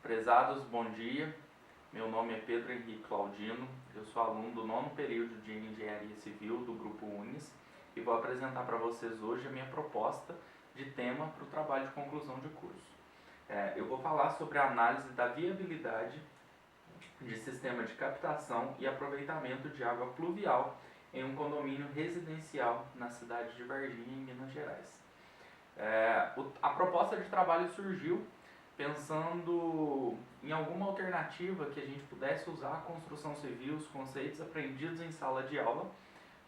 Prezados, bom dia. Meu nome é Pedro Henrique Claudino, eu sou aluno do 9º período de Engenharia Civil do Grupo Unis e vou apresentar para vocês hoje a minha proposta de tema para o trabalho de conclusão de curso. Eu vou falar sobre a análise da viabilidade de sistema de captação e aproveitamento de água pluvial em um condomínio residencial na cidade de Varginha, em Minas Gerais. A proposta de trabalho surgiu pensando em alguma alternativa que a gente pudesse usar a construção civil, os conceitos aprendidos em sala de aula,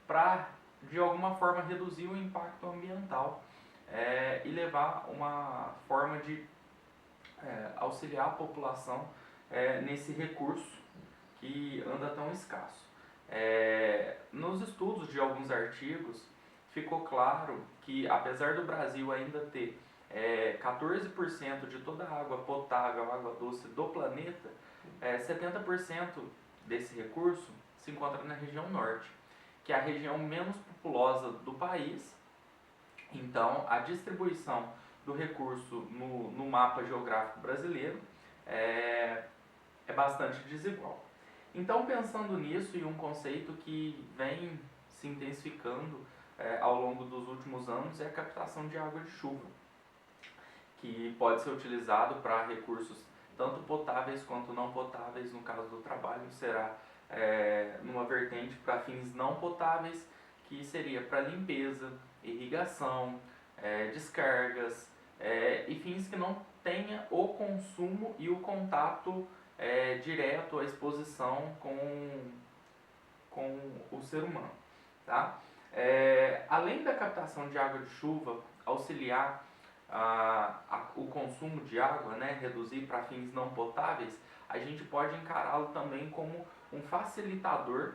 para de alguma forma reduzir o impacto ambiental e levar uma forma de auxiliar a população nesse recurso que anda tão escasso. Nos estudos de alguns artigos ficou claro que, apesar do Brasil ainda ter 14% de toda a água potável, água doce do planeta, 70% desse recurso se encontra na região norte, que é a região menos populosa do país. Então, a distribuição do recurso no mapa geográfico brasileiro é bastante desigual. Então, pensando nisso, e um conceito que vem se intensificando ao longo dos últimos anos, é a captação de água de chuva, que pode ser utilizado para recursos tanto potáveis quanto não potáveis. No caso do trabalho, será numa vertente para fins não potáveis, que seria para limpeza, irrigação, descargas e fins que não tenha o consumo e o contato direto, a exposição com o ser humano. Tá? Além da captação de água de chuva, auxiliar o consumo de água, reduzir para fins não potáveis, a gente pode encará-lo também como um facilitador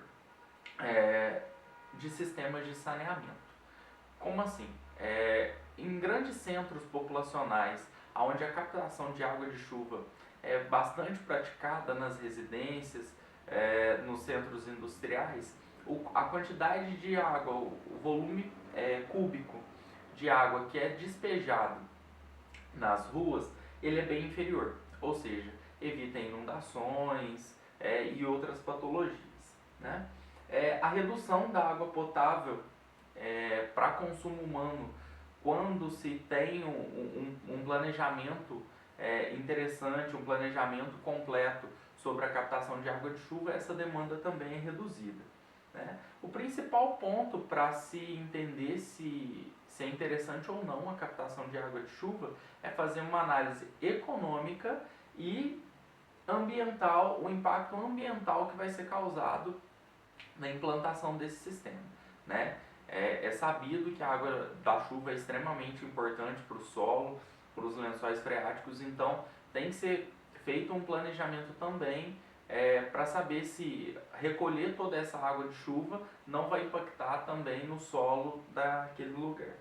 de sistemas de saneamento. Como assim? Em grandes centros populacionais, onde a captação de água de chuva é bastante praticada, nas residências, nos centros industriais, a quantidade de água, o volume cúbico de água que é despejado nas ruas, ele é bem inferior, ou seja, evita inundações e outras patologias. A redução da água potável para consumo humano, quando se tem um planejamento interessante, um planejamento completo sobre a captação de água de chuva, essa demanda também é reduzida. O principal ponto para se entender se é interessante ou não a captação de água de chuva é fazer uma análise econômica e ambiental, o impacto ambiental que vai ser causado na implantação desse sistema. É sabido que a água da chuva é extremamente importante para o solo, para os lençóis freáticos, então tem que ser feito um planejamento também para saber se recolher toda essa água de chuva não vai impactar também no solo daquele lugar.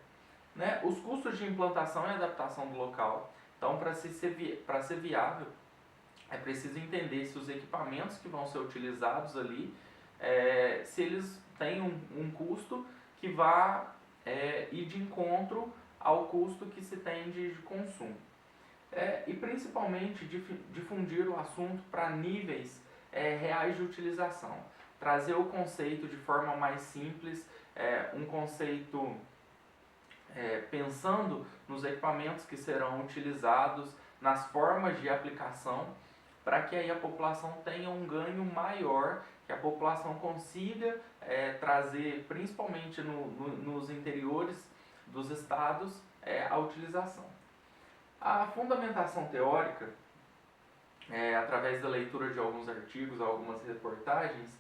Os custos de implantação e adaptação do local. Então, para ser viável, é preciso entender se os equipamentos que vão ser utilizados ali, se eles têm um custo que vá ir de encontro ao custo que se tem de consumo. E principalmente difundir o assunto para níveis reais de utilização. Trazer o conceito de forma mais simples, um conceito pensando nos equipamentos que serão utilizados, nas formas de aplicação, para que aí a população tenha um ganho maior, que a população consiga trazer, principalmente nos interiores dos estados, a utilização. A fundamentação teórica, através da leitura de alguns artigos, algumas reportagens,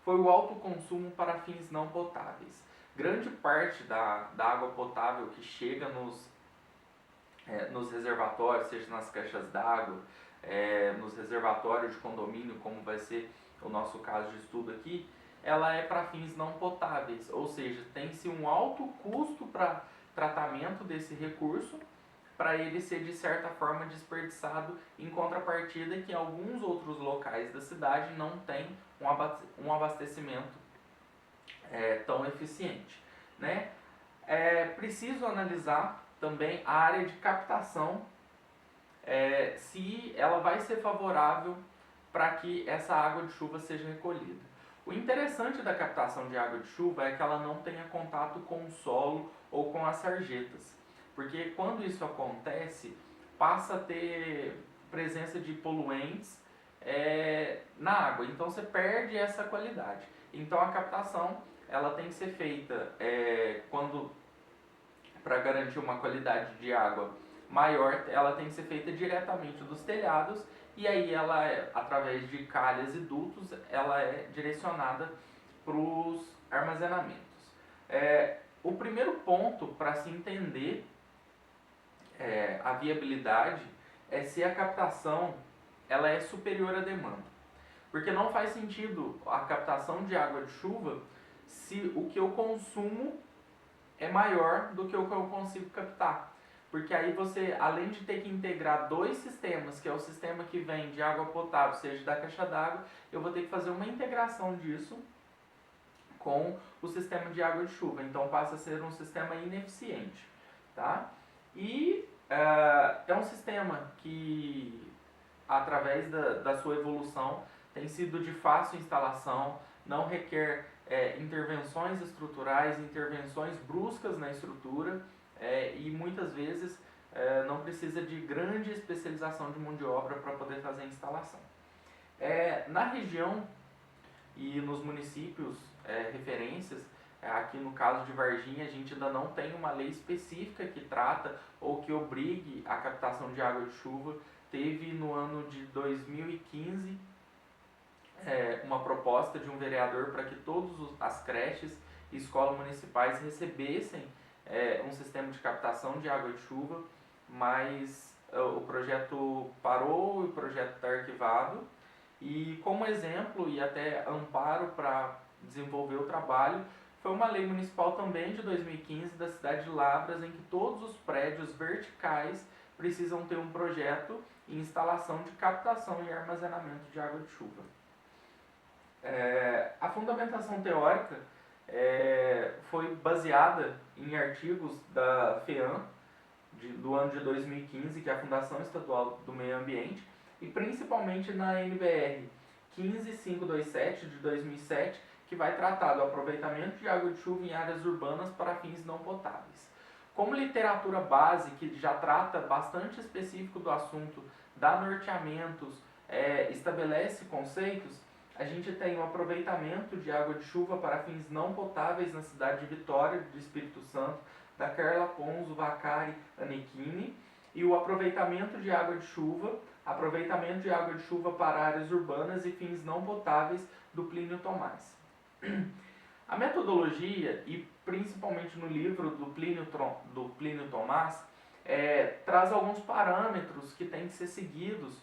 foi o alto consumo para fins não potáveis. Grande parte da água potável que chega nos reservatórios, seja nas caixas d'água, nos reservatórios de condomínio, como vai ser o nosso caso de estudo aqui, ela é para fins não potáveis, ou seja, tem-se um alto custo para tratamento desse recurso, para ele ser de certa forma desperdiçado, em contrapartida que alguns outros locais da cidade não tem um abastecimento tão eficiente. Preciso analisar também a área de captação se ela vai ser favorável para que essa água de chuva seja recolhida. O interessante da captação de água de chuva é que ela não tenha contato com o solo ou com as sarjetas, porque quando isso acontece, passa a ter presença de poluentes na água, então você perde essa qualidade. Então a captação ela tem que ser feita para garantir uma qualidade de água maior, ela tem que ser feita diretamente dos telhados, e aí ela através de calhas e dutos, ela é direcionada para os armazenamentos. O primeiro ponto para se entender a viabilidade é se a captação ela é superior à demanda. Porque não faz sentido a captação de água de chuva se o que eu consumo é maior do que o que eu consigo captar. Porque aí você, além de ter que integrar dois sistemas, que é o sistema que vem de água potável, seja da caixa d'água, eu vou ter que fazer uma integração disso com o sistema de água de chuva. Então passa a ser um sistema ineficiente. Tá? E é um sistema que, através da sua evolução, tem sido de fácil instalação, não requer intervenções estruturais, intervenções bruscas na estrutura e muitas vezes não precisa de grande especialização de mão de obra para poder fazer a instalação. Na região e nos municípios referências, aqui no caso de Varginha, a gente ainda não tem uma lei específica que trata ou que obrigue a captação de água de chuva. Teve no ano de 2015 uma proposta de um vereador para que todas as creches e escolas municipais recebessem um sistema de captação de água de chuva, mas o projeto parou, o projeto está arquivado, e como exemplo e até amparo para desenvolver o trabalho, foi uma lei municipal também de 2015 da cidade de Lavras, em que todos os prédios verticais precisam ter um projeto e instalação de captação e armazenamento de água de chuva. A fundamentação teórica foi baseada em artigos da FEAM, do ano de 2015, que é a Fundação Estadual do Meio Ambiente, e principalmente na NBR 15527 de 2007, que vai tratar do aproveitamento de água de chuva em áreas urbanas para fins não potáveis. Como literatura base, que já trata bastante específico do assunto, dá norteamentos, estabelece conceitos, a gente tem o aproveitamento de água de chuva para fins não potáveis na cidade de Vitória, do Espírito Santo, da Carla Ponzo, Vacari, Anechini, e o aproveitamento de água de chuva para áreas urbanas e fins não potáveis do Plínio Tomás. A metodologia, e principalmente no livro do Plínio Tomás, traz alguns parâmetros que têm que ser seguidos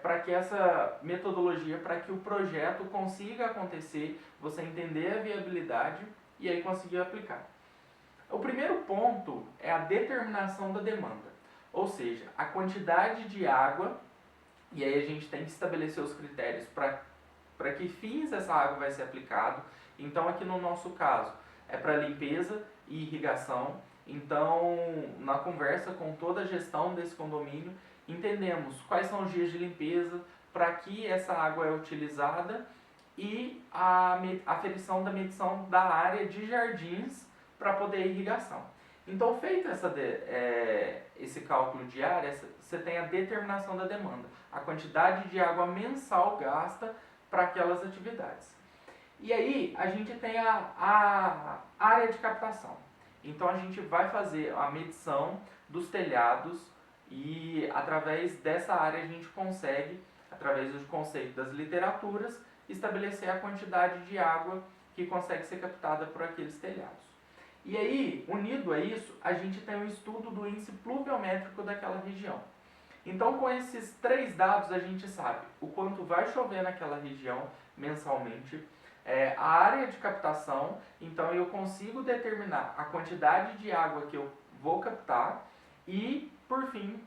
para que essa metodologia, para que o projeto consiga acontecer, você entender a viabilidade e aí conseguir aplicar. O primeiro ponto é a determinação da demanda, ou seja, a quantidade de água, e aí a gente tem que estabelecer os critérios para que fins essa água vai ser aplicada. Então aqui no nosso caso é para limpeza e irrigação. Então na conversa com toda a gestão desse condomínio, entendemos quais são os dias de limpeza, para que essa água é utilizada e a aferição da medição da área de jardins para poder irrigação. Então, feito esse cálculo de área, você tem a determinação da demanda, a quantidade de água mensal gasta para aquelas atividades. E aí, a gente tem a área de captação. Então, a gente vai fazer a medição dos telhados e, através dessa área, a gente consegue, através do conceito das literaturas, estabelecer a quantidade de água que consegue ser captada por aqueles telhados. E aí, unido a isso, a gente tem um estudo do índice pluviométrico daquela região. Então, com esses três dados, a gente sabe o quanto vai chover naquela região mensalmente, a área de captação, então eu consigo determinar a quantidade de água que eu vou captar e, por fim,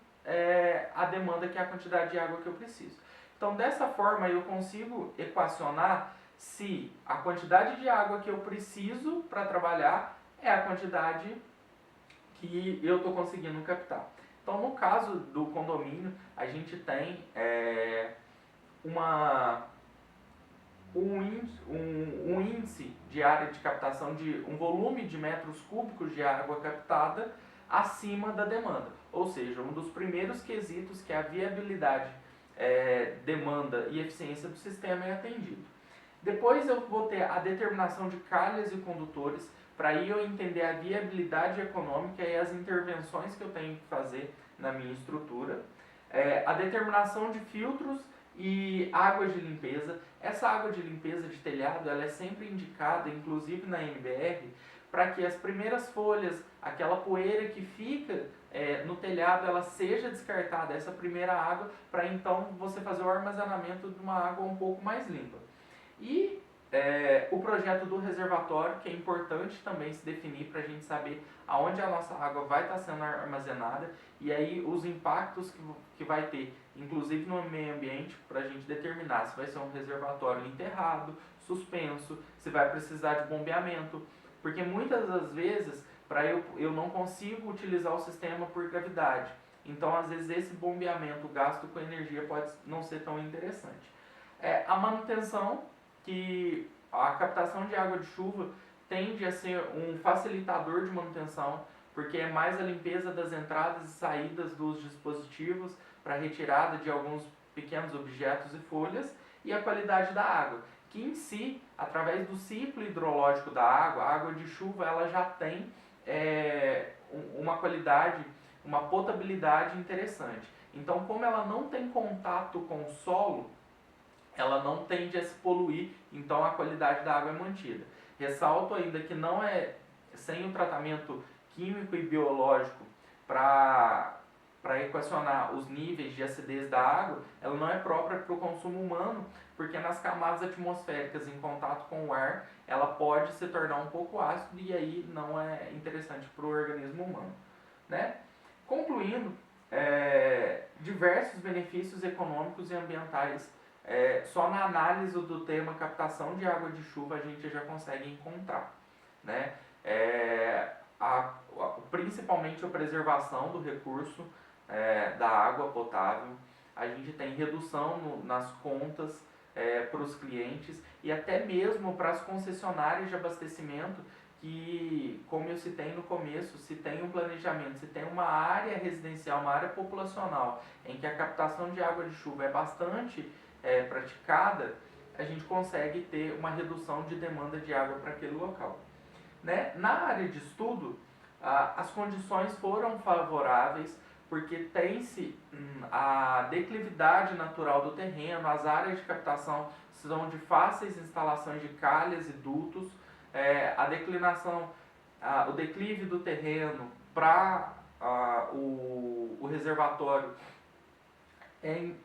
a demanda, que é a quantidade de água que eu preciso. Então, dessa forma, eu consigo equacionar se a quantidade de água que eu preciso para trabalhar é a quantidade que eu estou conseguindo captar. Então, no caso do condomínio, a gente tem um índice de área de captação, de um volume de metros cúbicos de água captada acima da demanda. Ou seja, um dos primeiros quesitos, que é a viabilidade, demanda e eficiência do sistema, é atendido. Depois eu vou ter a determinação de calhas e condutores, para aí eu entender a viabilidade econômica e as intervenções que eu tenho que fazer na minha estrutura. A determinação de filtros e águas de limpeza. Essa água de limpeza de telhado, ela é sempre indicada, inclusive na NBR, para que as primeiras folhas, aquela poeira que fica no telhado, ela seja descartada, essa primeira água, para então você fazer o armazenamento de uma água um pouco mais limpa. E o projeto do reservatório, que é importante também se definir para a gente saber aonde a nossa água vai estar sendo armazenada, e aí os impactos que vai ter, inclusive no meio ambiente, para a gente determinar se vai ser um reservatório enterrado, suspenso, se vai precisar de bombeamento, porque muitas das vezes eu não consigo utilizar o sistema por gravidade, então às vezes esse bombeamento gasto com energia pode não ser tão interessante. A manutenção, que a captação de água de chuva tende a ser um facilitador de manutenção, porque é mais a limpeza das entradas e saídas dos dispositivos para retirada de alguns pequenos objetos e folhas, e a qualidade da água, que em si, através do ciclo hidrológico da água, a água de chuva ela já tem uma qualidade, uma potabilidade interessante. Então, como ela não tem contato com o solo, ela não tende a se poluir, então a qualidade da água é mantida. Ressalto ainda que não é sem o tratamento químico e biológico para equacionar os níveis de acidez da água, ela não é própria para o consumo humano, porque nas camadas atmosféricas em contato com o ar, ela pode se tornar um pouco ácida e aí não é interessante para o organismo humano. Né? Concluindo, diversos benefícios econômicos e ambientais só na análise do tema captação de água de chuva a gente já consegue encontrar. Né? Principalmente a preservação do recurso da água potável, a gente tem redução nas contas para os clientes e até mesmo para as concessionárias de abastecimento, que, como eu citei no começo, se tem um planejamento, se tem uma área residencial, uma área populacional em que a captação de água de chuva é bastante praticada, a gente consegue ter uma redução de demanda de água para aquele local. Né? Na área de estudo, as condições foram favoráveis, porque tem-se a declividade natural do terreno, as áreas de captação são de fáceis instalações de calhas e dutos, a declinação, o declive do terreno para o reservatório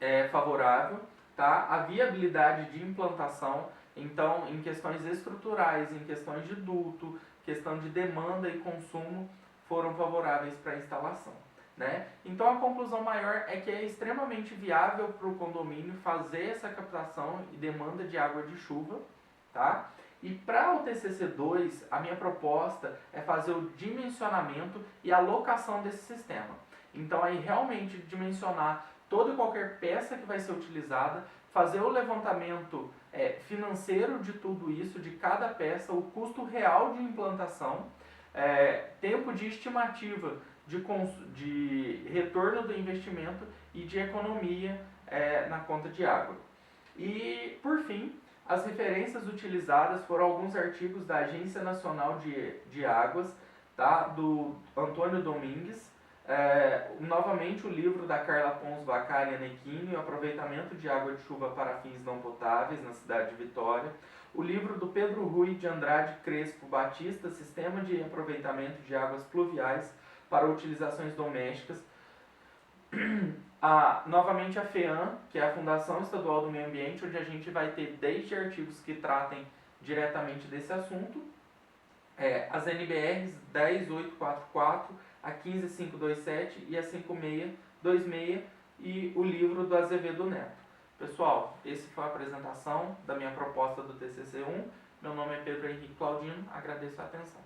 é favorável, tá? A viabilidade de implantação, então, em questões estruturais, em questões de duto, questão de demanda e consumo, foram favoráveis para a instalação. Né? Então, a conclusão maior é que é extremamente viável para o condomínio fazer essa captação e demanda de água de chuva. Tá? E para o TCC2, a minha proposta é fazer o dimensionamento e alocação desse sistema. Então, aí realmente dimensionar toda e qualquer peça que vai ser utilizada, fazer o levantamento financeiro de tudo isso, de cada peça, o custo real de implantação, tempo de estimativa de retorno do investimento e de economia na conta de água. E, por fim, as referências utilizadas foram alguns artigos da Agência Nacional de Águas, tá? Do Antônio Domingues, novamente o livro da Carla Pons Vacari e Anequini, o aproveitamento de água de chuva para fins não potáveis na cidade de Vitória, o livro do Pedro Rui de Andrade Crespo Batista, Sistema de Aproveitamento de Águas Pluviais para Utilizações Domésticas, novamente a FEAM, que é a Fundação Estadual do Meio Ambiente, onde a gente vai ter desde artigos que tratem diretamente desse assunto, as NBRs 10844, a 15527 e a 5626 e o livro do Azevedo Neto. Pessoal, essa foi a apresentação da minha proposta do TCC1. Meu nome é Pedro Henrique Claudino, agradeço a atenção.